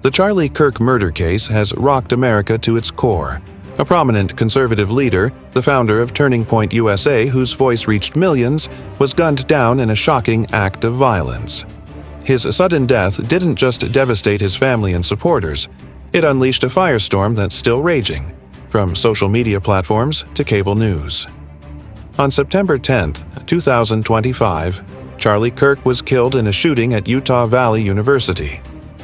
The Charlie Kirk murder case has rocked America to its core. A prominent conservative leader, the founder of Turning Point USA, whose voice reached millions, was gunned down in a shocking act of violence. His sudden death didn't just devastate his family and supporters, it unleashed a firestorm that's still raging, from social media platforms to cable news. On September 10, 2025, Charlie Kirk was killed in a shooting at Utah Valley University.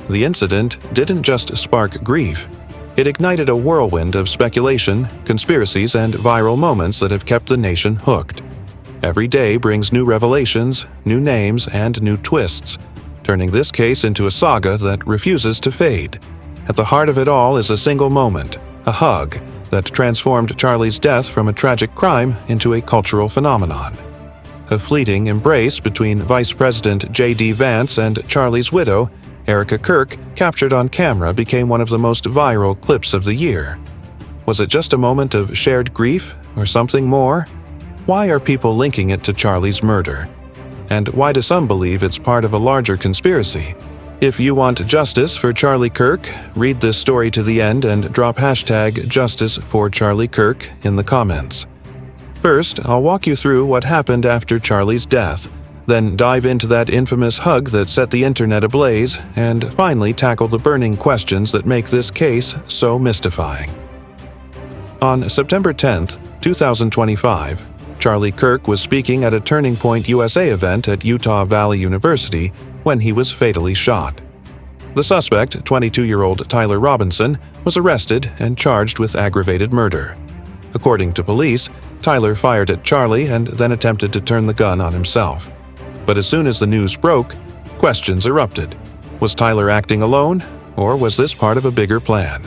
The incident didn't just spark grief, it ignited a whirlwind of speculation, conspiracies, and viral moments that have kept the nation hooked. Every day brings new revelations, new names, and new twists, turning this case into a saga that refuses to fade. At the heart of it all is a single moment, a hug, that transformed Charlie's death from a tragic crime into a cultural phenomenon. A fleeting embrace between Vice President J.D. Vance and Charlie's widow, Erika Kirk, captured on camera became one of the most viral clips of the year. Was it just a moment of shared grief, or something more? Why are people linking it to Charlie's murder? And why do some believe it's part of a larger conspiracy? If you want justice for Charlie Kirk, read this story to the end and drop #JusticeForCharlieKirk in the comments. First, I'll walk you through what happened after Charlie's death, then dive into that infamous hug that set the internet ablaze, and finally tackle the burning questions that make this case so mystifying. On September 10, 2025, Charlie Kirk was speaking at a Turning Point USA event at Utah Valley University when he was fatally shot. The suspect, 22-year-old Tyler Robinson, was arrested and charged with aggravated murder. According to police, Tyler fired at Charlie and then attempted to turn the gun on himself. But as soon as the news broke, questions erupted. Was Tyler acting alone, or was this part of a bigger plan?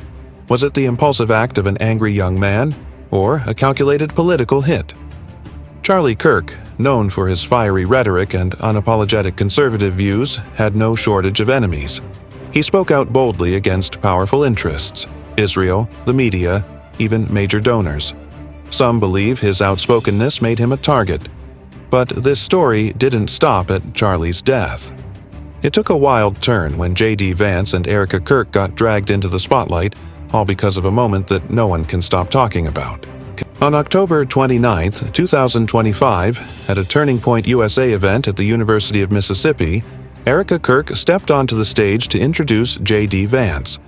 Was it the impulsive act of an angry young man, or a calculated political hit? Charlie Kirk, known for his fiery rhetoric and unapologetic conservative views, had no shortage of enemies. He spoke out boldly against powerful interests, Israel, the media, even major donors. Some believe his outspokenness made him a target. But this story didn't stop at Charlie's death. It took a wild turn when J.D. Vance and Erika Kirk got dragged into the spotlight, all because of a moment that no one can stop talking about. On October 29, 2025, at a Turning Point USA event at the University of Mississippi, Erika Kirk stepped onto the stage to introduce J.D. Vance.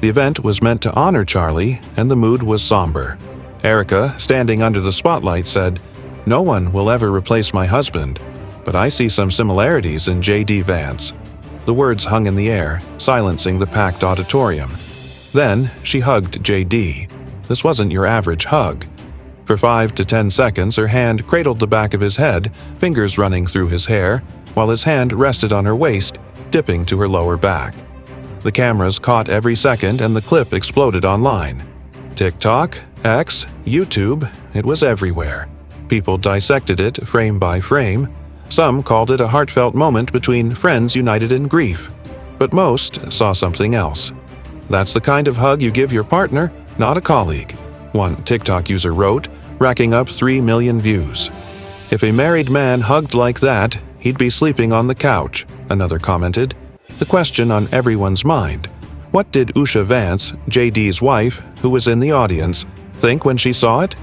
The event was meant to honor Charlie, and the mood was somber. Erika, standing under the spotlight, said, "No one will ever replace my husband, but I see some similarities in J.D. Vance." The words hung in the air, silencing the packed auditorium. Then she hugged J.D. This wasn't your average hug. For 5 to 10 seconds, her hand cradled the back of his head, fingers running through his hair, while his hand rested on her waist, dipping to her lower back. The cameras caught every second and the clip exploded online. TikTok, X, YouTube, it was everywhere. People dissected it frame by frame. Some called it a heartfelt moment between friends united in grief. But most saw something else. That's the kind of hug you give your partner, not a colleague, one TikTok user wrote, racking up 3 million views. If a married man hugged like that, he'd be sleeping on the couch, another commented. The question on everyone's mind: what did Usha Vance, J.D.'s wife, who was in the audience, think when she saw it?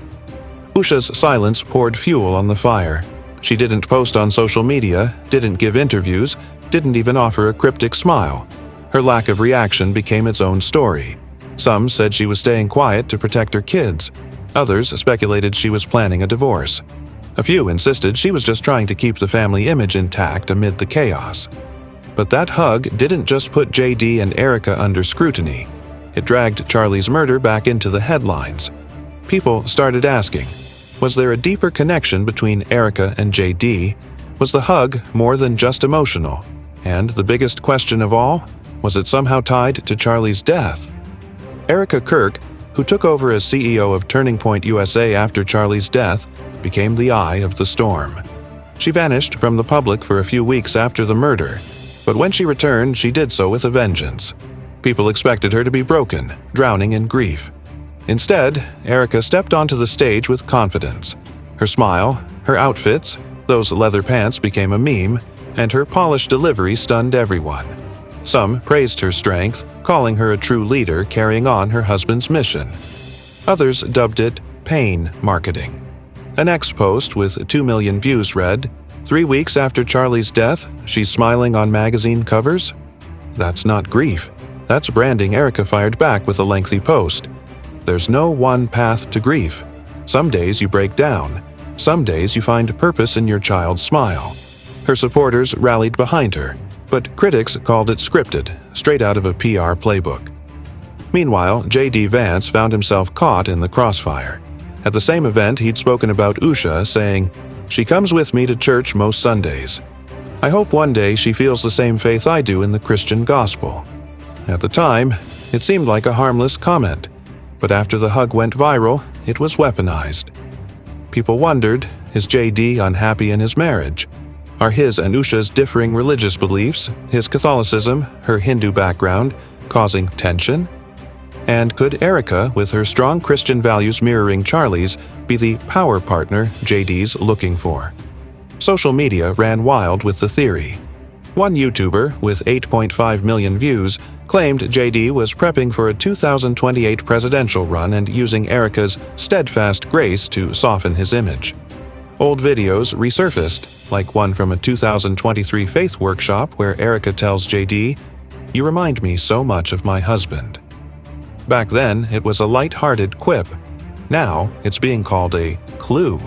Usha's silence poured fuel on the fire. She didn't post on social media, didn't give interviews, didn't even offer a cryptic smile. Her lack of reaction became its own story. Some said she was staying quiet to protect her kids. Others speculated she was planning a divorce. A few insisted she was just trying to keep the family image intact amid the chaos. But that hug didn't just put J.D. and Erika under scrutiny. It dragged Charlie's murder back into the headlines. People started asking, was there a deeper connection between Erika and J.D.? Was the hug more than just emotional? And the biggest question of all, was it somehow tied to Charlie's death? Erika Kirk, who took over as CEO of Turning Point USA after Charlie's death, became the eye of the storm. She vanished from the public for a few weeks after the murder, but when she returned, she did so with a vengeance. People expected her to be broken, drowning in grief. Instead, Erika stepped onto the stage with confidence. Her smile, her outfits, those leather pants became a meme, and her polished delivery stunned everyone. Some praised her strength, calling her a true leader carrying on her husband's mission. Others dubbed it pain marketing. An X post with 2 million views read, "3 weeks after Charlie's death, she's smiling on magazine covers?" That's not grief. That's branding. Erika fired back with a lengthy post. There's no one path to grief. Some days you break down. Some days you find purpose in your child's smile. Her supporters rallied behind her, but critics called it scripted, straight out of a PR playbook. Meanwhile, J.D. Vance found himself caught in the crossfire. At the same event, he'd spoken about Usha, saying, "She comes with me to church most Sundays. I hope one day she feels the same faith I do in the Christian gospel." At the time, it seemed like a harmless comment, but after the hug went viral, it was weaponized. People wondered, is J.D. unhappy in his marriage? Are his and Usha's differing religious beliefs, his Catholicism, her Hindu background, causing tension? And could Erika, with her strong Christian values mirroring Charlie's, be the power partner J.D.'s looking for? Social media ran wild with the theory. One YouTuber, with 8.5 million views, claimed J.D. was prepping for a 2028 presidential run and using Erika's steadfast grace to soften his image. Old videos resurfaced, like one from a 2023 faith workshop where Erika tells J.D., "You remind me so much of my husband." Back then, it was a light-hearted quip. Now, it's being called a clue.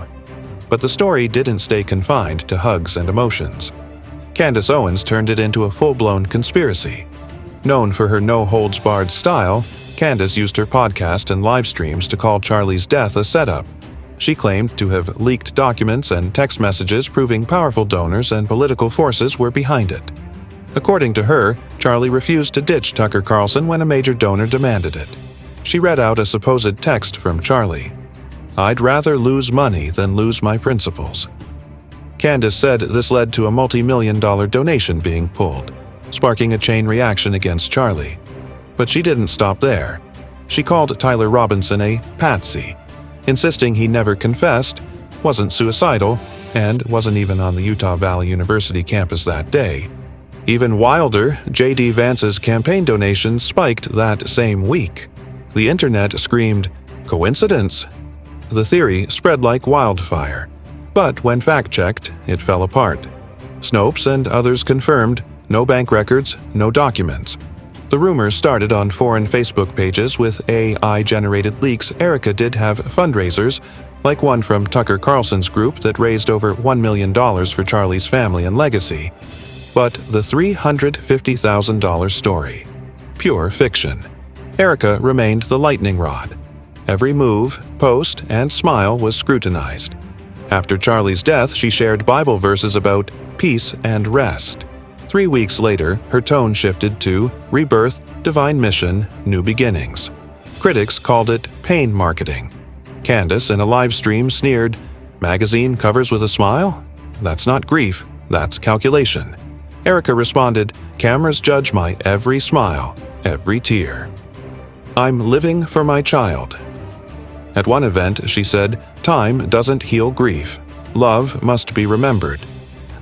But the story didn't stay confined to hugs and emotions. Candace Owens turned it into a full-blown conspiracy. Known for her no-holds-barred style, Candace used her podcast and live streams to call Charlie's death a setup. She claimed to have leaked documents and text messages proving powerful donors and political forces were behind it. According to her, Charlie refused to ditch Tucker Carlson when a major donor demanded it. She read out a supposed text from Charlie. "I'd rather lose money than lose my principles." Candace said this led to a multi-million-dollar donation being pulled, sparking a chain reaction against Charlie. But she didn't stop there. She called Tyler Robinson a patsy, insisting he never confessed, wasn't suicidal, and wasn't even on the Utah Valley University campus that day. Even wilder, J.D. Vance's campaign donations spiked that same week. The internet screamed, "Coincidence?" The theory spread like wildfire, but when fact-checked, it fell apart. Snopes and others confirmed no bank records, no documents. The rumors started on foreign Facebook pages with AI-generated leaks. Erika did have fundraisers, like one from Tucker Carlson's group that raised over $1 million for Charlie's family and legacy. But the $350,000 story. Pure fiction. Erika remained the lightning rod. Every move, post, and smile was scrutinized. After Charlie's death, she shared Bible verses about peace and rest. 3 weeks later, her tone shifted to rebirth, divine mission, new beginnings. Critics called it pain marketing. Candace, in a live stream, sneered, "Magazine covers with a smile? That's not grief, that's calculation." Erika responded, "Cameras judge my every smile, every tear. I'm living for my child." At one event, she said, "Time doesn't heal grief. Love must be remembered."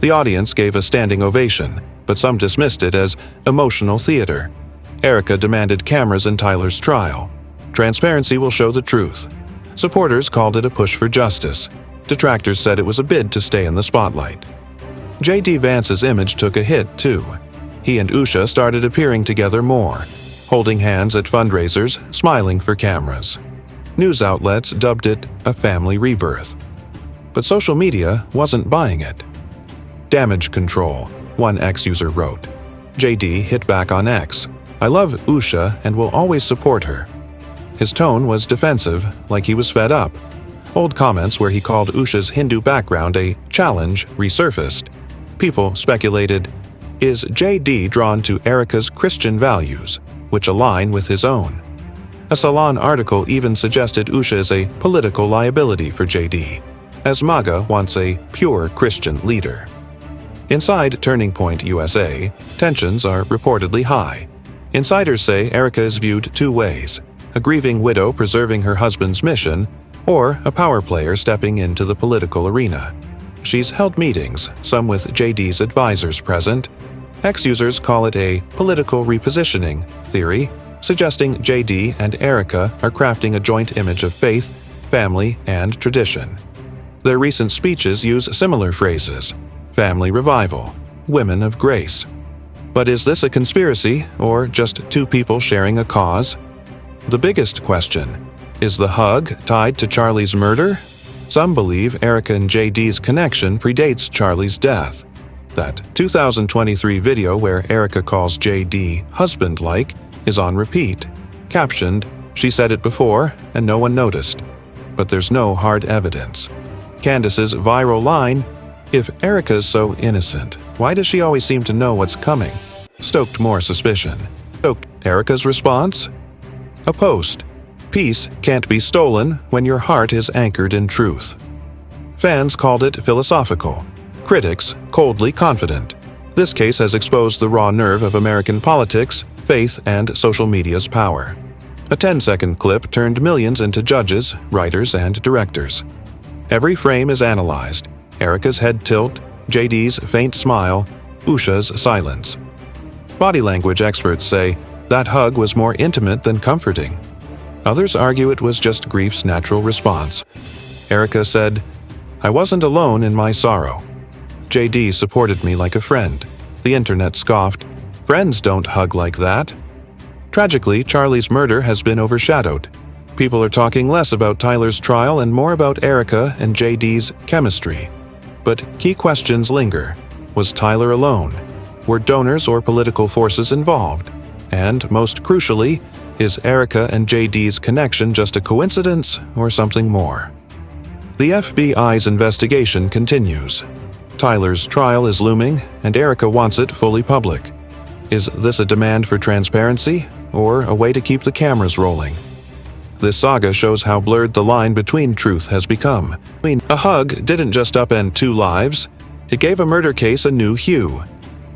The audience gave a standing ovation, but some dismissed it as emotional theater. Erika demanded cameras in Tyler's trial. Transparency will show the truth. Supporters called it a push for justice. Detractors said it was a bid to stay in the spotlight. J.D. Vance's image took a hit, too. He and Usha started appearing together more, holding hands at fundraisers, smiling for cameras. News outlets dubbed it a family rebirth. But social media wasn't buying it. "Damage control," one X user wrote. J.D. hit back on X. "I love Usha and will always support her." His tone was defensive, like he was fed up. Old comments where he called Usha's Hindu background a challenge resurfaced. People speculated, is J.D. drawn to Erika's Christian values, which align with his own? A Salon article even suggested Usha is a political liability for J.D., as MAGA wants a pure Christian leader. Inside Turning Point USA, tensions are reportedly high. Insiders say Erika is viewed two ways: a grieving widow preserving her husband's mission, or a power player stepping into the political arena. She's held meetings, some with J.D.'s advisors present. X users call it a political repositioning, theory, suggesting JD and Erika are crafting a joint image of faith, family, and tradition. Their recent speeches use similar phrases: family revival, women of grace. But is this a conspiracy, or just two people sharing a cause? The biggest question: is the hug tied to Charlie's murder? Some believe Erika and JD's connection predates Charlie's death. That 2023 video where Erika calls JD husband-like is on repeat, captioned, "She said it before, and no one noticed." But there's no hard evidence. Candace's viral line, "If Erika's so innocent, why does she always seem to know what's coming?" stoked more suspicion. Stoked Erika's response? A post. Peace can't be stolen when your heart is anchored in truth. Fans called it philosophical. Critics, coldly confident. This case has exposed the raw nerve of American politics, faith, and social media's power. A 10-second clip turned millions into judges, writers, and directors. Every frame is analyzed: Erika's head tilt, JD's faint smile, Usha's silence. Body language experts say that hug was more intimate than comforting. Others argue it was just grief's natural response. Erika said, "I wasn't alone in my sorrow. JD supported me like a friend." The internet scoffed, "Friends don't hug like that." Tragically, Charlie's murder has been overshadowed. People are talking less about Tyler's trial and more about Erika and JD's chemistry. But key questions linger. Was Tyler alone? Were donors or political forces involved? And, most crucially, is Erika and JD's connection just a coincidence or something more? The FBI's investigation continues. Tyler's trial is looming, and Erika wants it fully public. Is this a demand for transparency, or a way to keep the cameras rolling? This saga shows how blurred the line between truth has become. A hug didn't just upend two lives, it gave a murder case a new hue.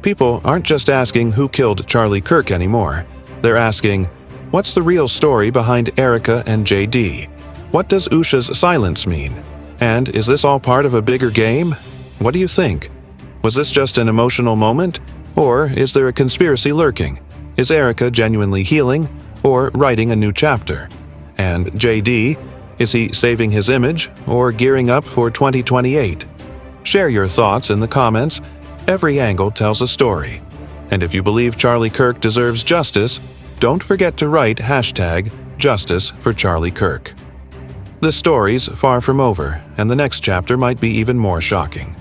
People aren't just asking who killed Charlie Kirk anymore. They're asking, what's the real story behind Erika and JD? What does Usha's silence mean? And is this all part of a bigger game? What do you think? Was this just an emotional moment? Or is there a conspiracy lurking? Is Erika genuinely healing, or writing a new chapter? And JD, is he saving his image, or gearing up for 2028? Share your thoughts in the comments. Every angle tells a story. And if you believe Charlie Kirk deserves justice, don't forget to write #Justice for Charlie Kirk. This story's far from over, and the next chapter might be even more shocking.